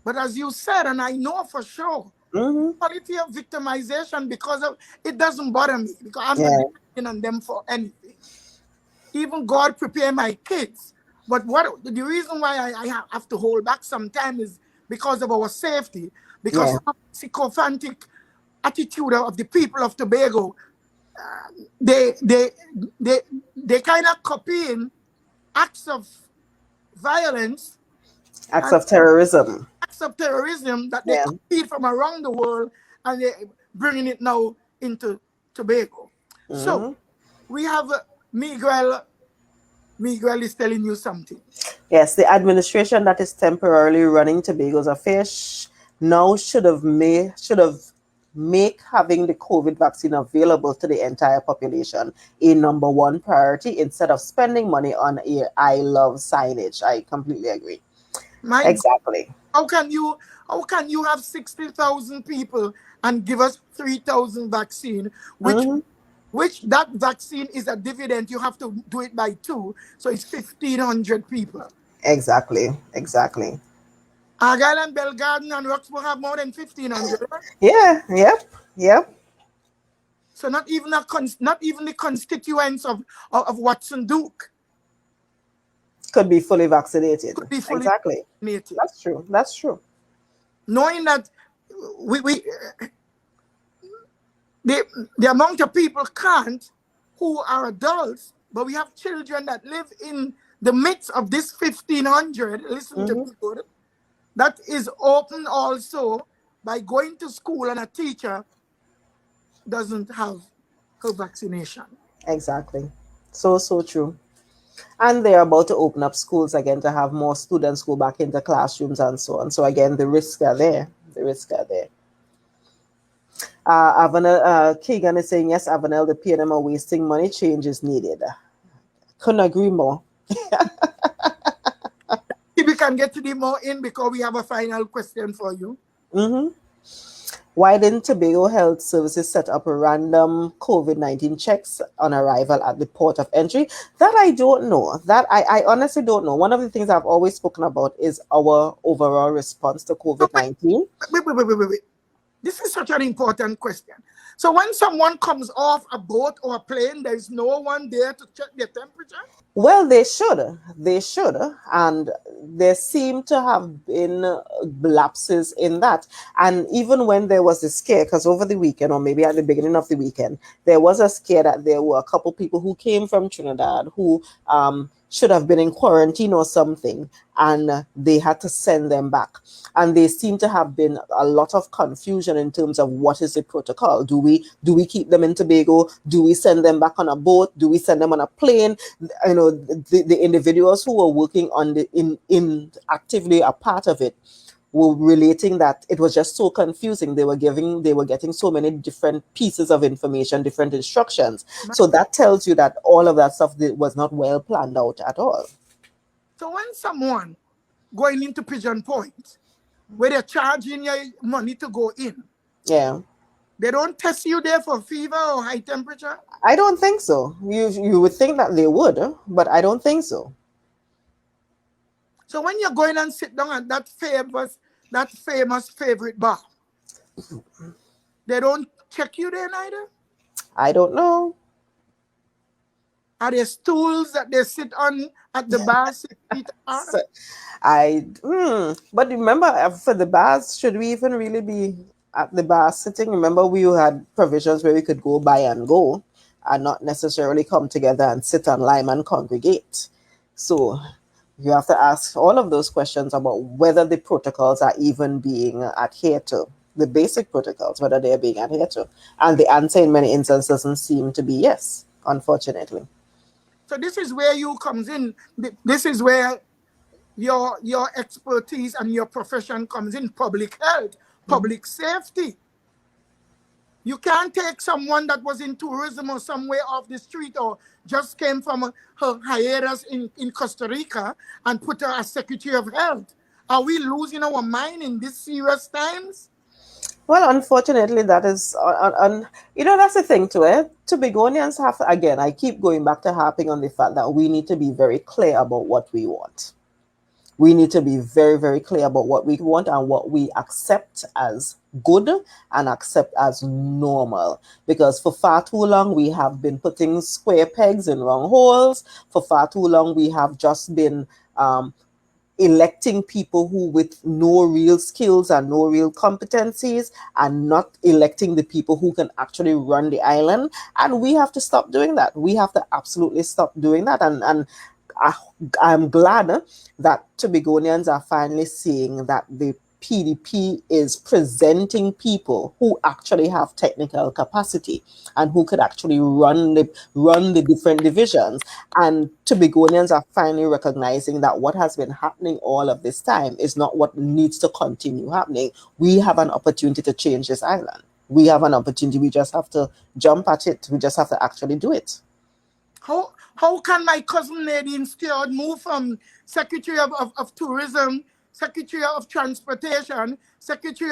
S2: But as you said, and I know for sure, quality of victimization, because of it doesn't bother me, because I'm not depending on them for anything. Even God prepare my kids. But the reason why I have to hold back sometimes is because of our safety, because of the sycophantic attitude of the people of Tobago. They kind of copying acts of violence,
S1: acts of terrorism
S2: that they copied from around the world, and they bringing it now into Tobago. So we have Miguel is telling you something.
S1: Yes, the administration that is temporarily running Tobago's affairs now should have make having the COVID vaccine available to the entire population a number one priority, instead of spending money on a "I love" signage. I completely agree. Exactly.
S2: How can you have 60,000 people and give us 3,000 vaccine, which that vaccine is a dividend? You have to do it by 2, so it's 1,500 people.
S1: Exactly.
S2: Argyle and Belle Garden and Roxburgh have more than 1,500.
S1: Yep.
S2: So not even the constituents of Watson Duke
S1: could be fully vaccinated. Exactly.
S2: Vaccinated.
S1: That's true.
S2: Knowing that the amount of people can't, who are adults, but we have children that live in the midst of this 1,500. Listen to me good. That is open also by going to school, and a teacher doesn't have her vaccination.
S1: Exactly. So true. And they're about to open up schools again to have more students go back into classrooms and so on. So again, the risks are there. Avanel, Keegan is saying, yes, Avanel, the PNM are wasting money. Change is needed. Couldn't agree more.
S2: If we can get to the more in, because we have a final question for you.
S1: Why didn't Tobago Health Services set up random COVID-19 checks on arrival at the port of entry? That I don't know. That I honestly don't know. One of the things I've always spoken about is our overall response to COVID-19.
S2: Wait. This is such an important question. So when someone comes off a boat or a plane, there's no one there to check their temperature?
S1: Well, they should. And there seem to have been lapses in that. And even when there was a scare, because over the weekend, or maybe at the beginning of the weekend, there was a scare that there were a couple people who came from Trinidad who should have been in quarantine or something, and they had to send them back. And there seemed to have been a lot of confusion in terms of what is the protocol. Do we keep them in Tobago? Do we send them back on a boat? Do we send them on a plane? The individuals who were working on in actively a part of it were relating that it was just so confusing. They were getting so many different pieces of information, different instructions. So that tells you that all of that stuff was not well planned out at all.
S2: So when someone going into Pigeon Point, where they're charging you money to go in,
S1: Yeah.
S2: they don't test you there for fever or high temperature?
S1: I don't think so. You would think that they would, but I don't think so.
S2: So when you're going and sit down at that famous favorite bar, they don't check you there neither?
S1: I don't know.
S2: Are there stools that they sit on at the bar 6 feet apart?
S1: So, but remember, for the bars, should we even really be at the bar sitting? Remember, we had provisions where we could go buy and go and not necessarily come together and sit on lime and congregate. So you have to ask all of those questions about whether the protocols are even being adhered to, the basic protocols, whether they are being adhered to. And the answer in many instances doesn't seem to be yes, unfortunately.
S2: So this is where you comes in. This is where your expertise and your profession comes in. Public health, public safety. You can't take someone that was in tourism or somewhere off the street or just came from her hiatus in Costa Rica and put her as Secretary of Health. Are we losing our mind in these serious times?
S1: Well, unfortunately, that is, that's the thing to it. Tobagonians have, again, I keep going back to harping on the fact that we need to be very clear about what we want. We need to be very, very clear about what we want and what we accept as good and accept as normal. Because for far too long, we have been putting square pegs in round holes. For far too long, we have just been electing people who with no real skills and no real competencies, and not electing the people who can actually run the island. And we have to stop doing that. We have to absolutely stop doing that. And I'm glad that Tobagonians are finally seeing that the PDP is presenting people who actually have technical capacity and who could actually run the different divisions. And Tobagonians are finally recognizing that what has been happening all of this time is not what needs to continue happening. We have an opportunity to change this island. We have an opportunity. We just have to jump at it. We just have to actually do it.
S2: How can my cousin Nadine Stewart move from Secretary of Tourism, Secretary of Transportation, Secretary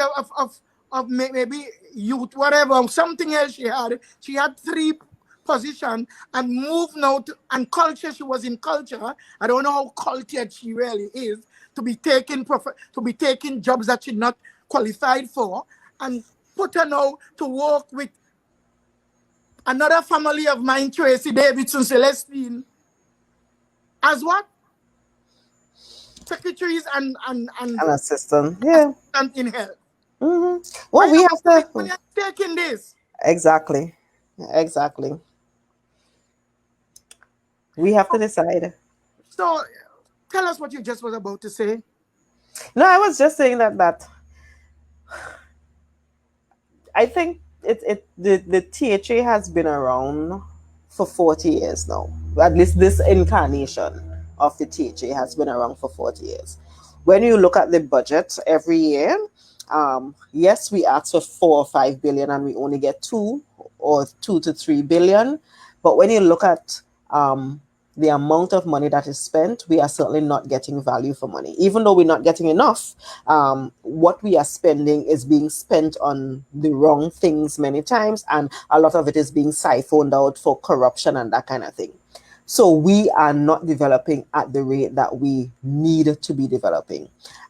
S2: of maybe youth, whatever, something else she had. She had 3 positions and moved now to, and culture, she was in culture. I don't know how cultured she really is to be taking jobs that she's not qualified for, and put her now to work with another family of mine, Tracy Davidson Celestine, as what? Secretaries and
S1: An assistant, yeah.
S2: assistant in health.
S1: Mm-hmm.
S2: Why
S1: Well, we
S2: are
S1: have
S2: we
S1: to
S2: taking this?
S1: exactly. We have to decide.
S2: So tell us what you just was about to say.
S1: No, I was just saying that I think the THA has been around for 40 years now. At least this incarnation of the THA has been around for 40 years. When you look at the budget every year, yes, we ask for 4 or 5 billion and we only get 2 to 3 billion. But when you look at the amount of money that is spent, we are certainly not getting value for money. Even though we're not getting enough, what we are spending is being spent on the wrong things many times, and a lot of it is being siphoned out for corruption and that kind of thing. So we are not developing at the rate that we need to be developing.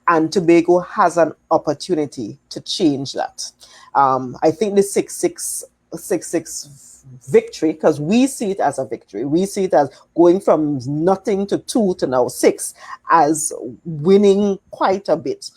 S1: And Tobago has an opportunity to change that. I think the 6-6 victory, because we see it as a victory. We see it as going from nothing to 2 to now 6, as winning quite a bit.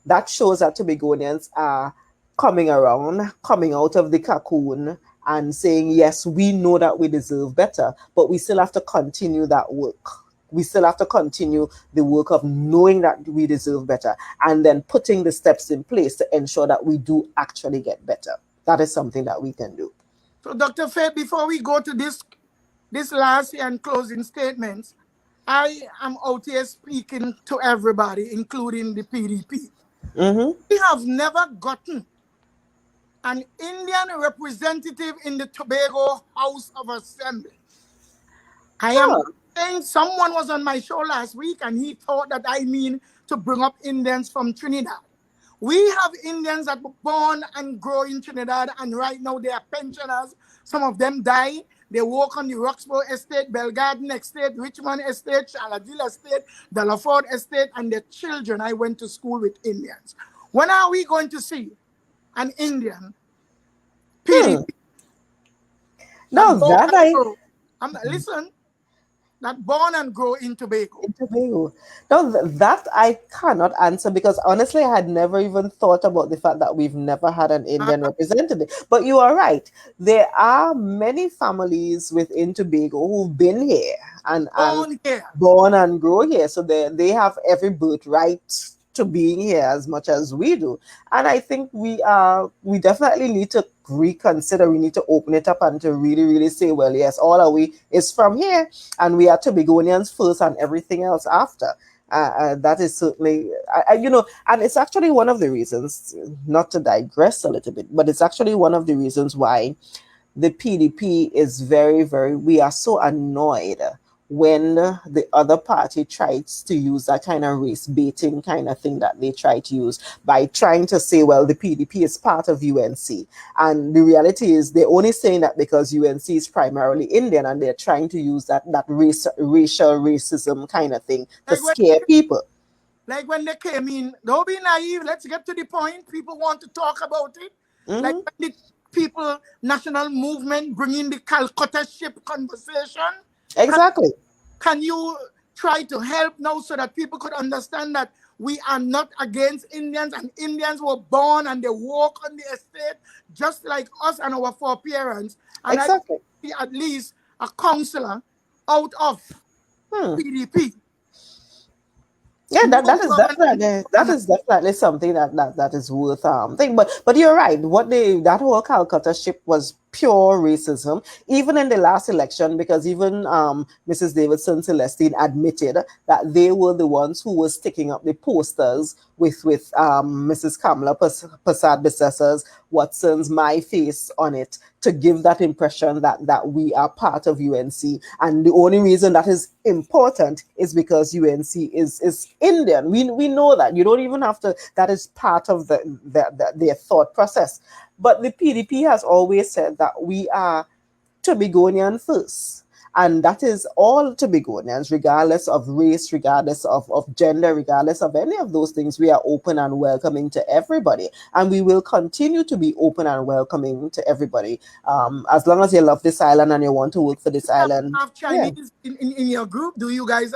S1: That shows that Tobagonians are coming around, coming out of the cocoon and saying, yes, we know that we deserve better, but we still have to continue that work. We still have to continue the work of knowing that we deserve better and then putting the steps in place to ensure that we do actually get better. That is something that we can do.
S2: So Dr. Faith, before we go to this last and closing statements, I am out here speaking to everybody, including the PDP.
S1: Mm-hmm.
S2: We have never gotten an Indian representative in the Tobago House of Assembly. I am
S1: Huh.
S2: saying someone was on my show last week and he thought that I mean to bring up Indians from Trinidad. We have Indians that were born and grow in Trinidad, and right now they are pensioners. Some of them die. They work on the Roxborough Estate, Belle Garden Estate, Richmond Estate, Charlottesville Estate, Delaford Estate, and their children. I went to school with Indians. When are we going to see an Indian
S1: Hmm.
S2: PDP that
S1: No,
S2: born
S1: that
S2: and
S1: I
S2: grow? Listen, that born and grow in Tobago.
S1: in Tobago. No, that I cannot answer because honestly, I had never even thought about the fact that we've never had an
S2: Uh,
S1: Indian representative. But you are right. There are many families within Tobago who've been here and
S2: born here.
S1: born and grow here. So they have every birthright to being here as much as we do. And I think we definitely need to reconsider. We need to open it up and to really, really say, well, yes, all of we is from here and we are Tobagonians first and everything else after. That is certainly, and it's actually one of the reasons, not to digress a little bit, but it's actually one of the reasons why the PDP is very, very, we are so annoyed when the other party tries to use that kind of race baiting kind of thing that they try to use by trying to say, well, the PDP is part of UNC. And the reality is they're only saying that because UNC is primarily Indian and they're trying to use that racial racism kind of thing to
S2: Like when
S1: scare people.
S2: Like when they came in, don't be naive. Let's get to the point. People want to talk about it. Like
S1: Hmm.
S2: when the people, national movement, bring in the Calcutta ship conversation. Can,
S1: Exactly.
S2: can you try to help now so that people could understand that we are not against Indians and Indians were born and they walk on the estate just like us and our foreparents. And I
S1: Exactly.
S2: see at least a councillor out of
S1: Hmm.
S2: PDP.
S1: Yeah,
S2: No government.
S1: that is definitely something that is worth thing. But you're right. That whole Calcutta ship was pure racism, even in the last election, because even Mrs. Davidson Celestine admitted that they were the ones who were sticking up the posters with Mrs. Kamala Prasad Bissessa's Watson's My Face on it to give that impression that we are part of UNC. And the only reason that is important is because UNC is Indian. We know that. You don't even have to, that is part of their thought process. But the PDP has always said that we are Tobagonian first. And that is all Tobagonians, regardless of race, regardless of gender, regardless of any of those things. We are open and welcoming to everybody. And we will continue to be open and welcoming to everybody. As long as you love this island and you want to work for this island.
S2: Have
S1: Yeah.
S2: Chinese in your group? Do you guys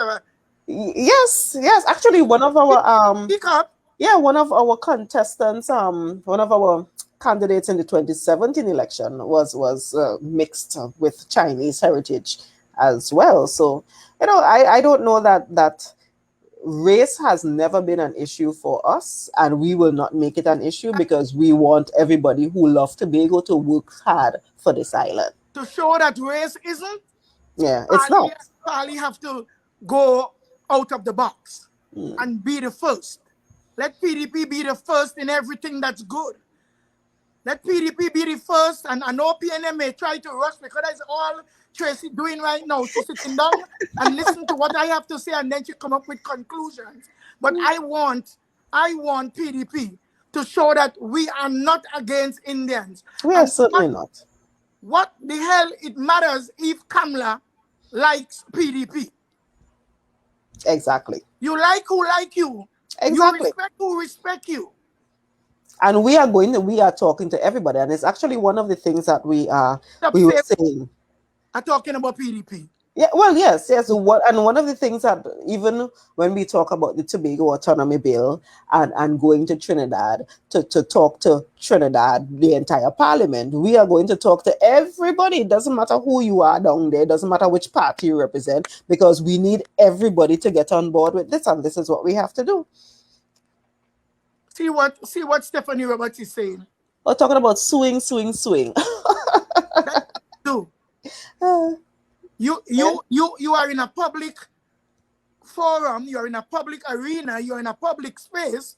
S1: Yes, yes. Actually, one of our
S2: speak up?
S1: yeah, one of our contestants, one of our candidates in the 2017 election was mixed with Chinese heritage as well. So, I don't know that race has never been an issue for us, and we will not make it an issue because we want everybody who love Tobago to work hard for this island.
S2: To show that race isn't,
S1: Yeah, it's
S2: Pali,
S1: not.
S2: Pali have to go out of the box
S1: Mm.
S2: and be the first. Let PDP be the first in everything that's good. Let PDP be the first, and I know PNM may try to rush because that's all Tracy doing right now. She's sitting down and listen to what I have to say, and then she come up with conclusions. But I want PDP to show that we are not against Indians.
S1: We are
S2: And
S1: certainly not.
S2: what the hell it matters if Kamala likes PDP?
S1: Exactly.
S2: You like who like you. You
S1: Exactly.
S2: respect who respect you.
S1: And we are talking to everybody, and it's actually one of the things that
S2: Stop
S1: we were
S2: saying
S1: saying.
S2: I'm talking about PDP.
S1: Yeah, well, yes, yes. One of the things that even when we talk about the Tobago Autonomy Bill and going to Trinidad to talk to Trinidad, the entire parliament, we are going to talk to everybody. It doesn't matter who you are down there, it doesn't matter which party you represent, because we need everybody to get on board with this, and this is what we have to do.
S2: See what Stephanie Roberts is saying.
S1: We're talking about suing, suing, suing.
S2: That's do.
S1: Uh,
S2: You
S1: yeah.
S2: you you you are in a public forum, you're in a public arena, you're in a public space,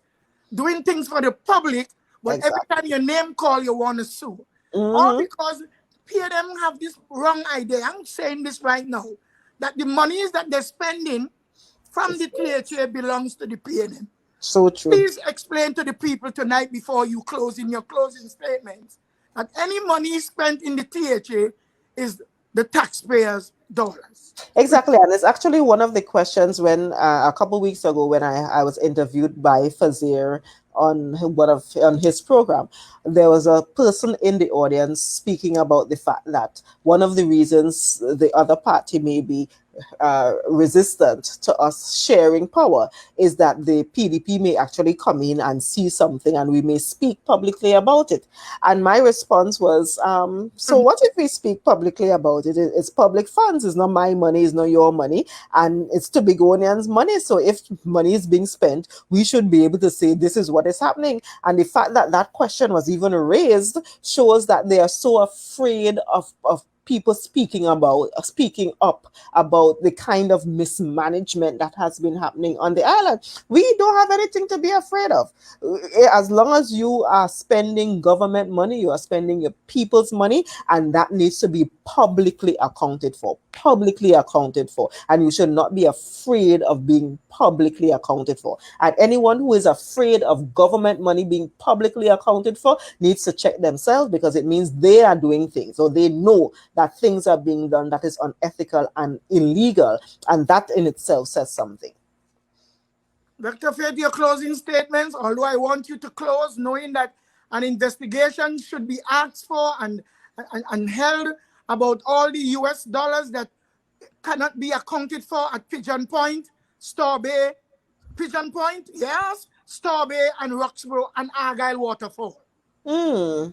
S2: doing things for the public, but every
S1: Exactly.
S2: time your name call, you want to sue. All
S1: Mm-hmm.
S2: because PNM have this wrong idea. I'm saying this right now, that the monies that they're spending from the THA belongs to the PNM.
S1: So true.
S2: Please explain to the people tonight before you close in your closing statements that any money spent in the THA is the taxpayers' dollars.
S1: Exactly, and it's actually one of the questions when a couple weeks ago when I was interviewed by Fazir on on his program, there was a person in the audience speaking about the fact that one of the reasons the other party may be resistant to us sharing power is that the PDP may actually come in and see something and we may speak publicly about it. And my response was, so what if we speak publicly about it? It's public funds. It's not my money. It's not your money. And it's Tobagonians' money. So if money is being spent, we should be able to say this is what is happening. And the fact that that question was even raised shows that they are so afraid of people speaking up about the kind of mismanagement that has been happening on the island. We don't have anything to be afraid of. As long as you are spending government money, you are spending your people's money, and that needs to be publicly accounted for. Publicly accounted for. And you should not be afraid of being publicly accounted for. And anyone who is afraid of government money being publicly accounted for needs to check themselves, because it means they are doing things, or they know that things are being done that is unethical and illegal. And that in itself says something.
S2: Dr. Faith, your closing statements, although I want you to close knowing that an investigation should be asked for and held about all the US dollars that cannot be accounted for at Pigeon Point, Star Bay, yes, Star Bay and Roxborough and Argyle Waterfall.
S1: Hmm.